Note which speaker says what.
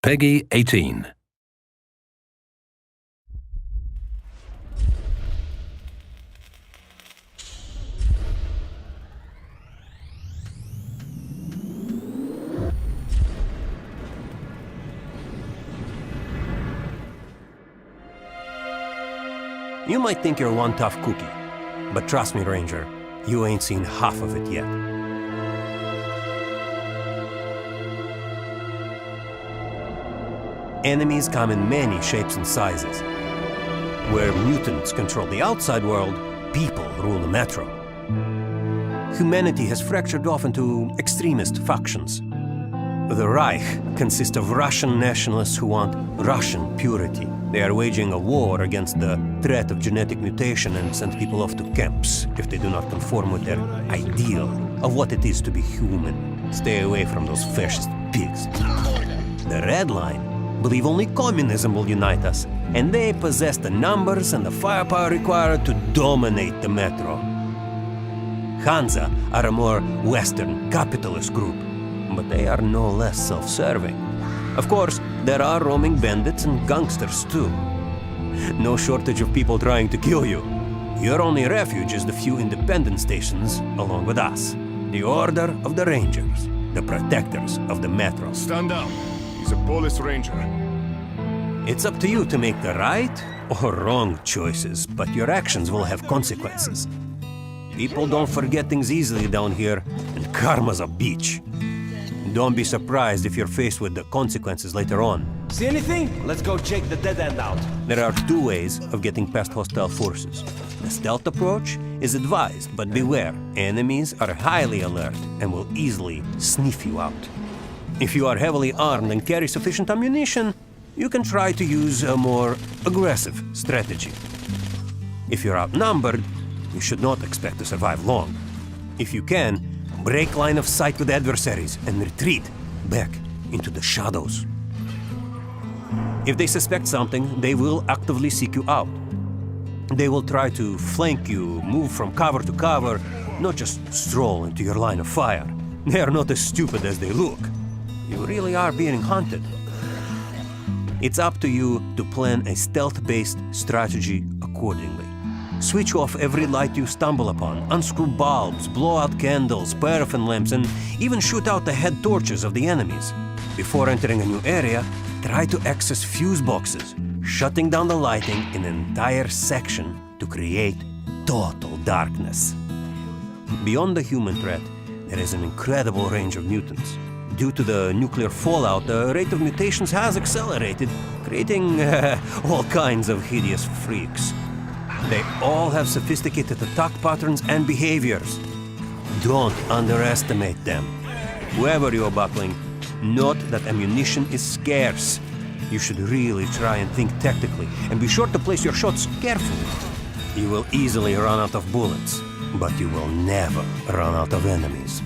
Speaker 1: Peggy 18.
Speaker 2: You might think you're one tough cookie, but trust me, Ranger, you ain't seen half of it yet. Enemies come in many shapes and sizes. Where mutants control the outside world, people rule the metro. Humanity has fractured off into extremist factions. The Reich consists of Russian nationalists who want Russian purity. They are waging a war against the threat of genetic mutation and send people off to camps if they do not conform with their ideal of what it is to be human. Stay away from those fascist pigs. The Red Line believe only communism will unite us, and they possess the numbers and the firepower required to dominate the metro. Hansa are a more Western capitalist group, but they are no less self-serving. Of course, there are roaming bandits and gangsters too. No shortage of people trying to kill you. Your only refuge is the few independent stations along with us. The Order of the Rangers, the protectors of the metro.
Speaker 3: Stand down. He's a police ranger.
Speaker 2: It's up to you to make the right or wrong choices, but your actions will have consequences. People don't forget things easily down here, and karma's a bitch. Don't be surprised if you're faced with the consequences later on.
Speaker 4: See anything? Let's go check the dead end out.
Speaker 2: There are two ways of getting past hostile forces. The stealth approach is advised, but beware. Enemies are highly alert and will easily sniff you out. If you are heavily armed and carry sufficient ammunition, you can try to use a more aggressive strategy. If you're outnumbered, you should not expect to survive long. If you can, break line of sight with adversaries and retreat back into the shadows. If they suspect something, they will actively seek you out. They will try to flank you, move from cover to cover, not just stroll into your line of fire. They are not as stupid as they look. You really are being hunted. It's up to you to plan a stealth-based strategy accordingly. Switch off every light you stumble upon, unscrew bulbs, blow out candles, paraffin lamps, and even shoot out the head torches of the enemies. Before entering a new area, try to access fuse boxes, shutting down the lighting in an entire section to create total darkness. Beyond the human threat, there is an incredible range of mutants. Due to the nuclear fallout, the rate of mutations has accelerated, creating all kinds of hideous freaks. They all have sophisticated attack patterns and behaviors. Don't underestimate them. Whoever you're battling, note that ammunition is scarce. You should really try and think tactically, and be sure to place your shots carefully. You will easily run out of bullets, but you will never run out of enemies.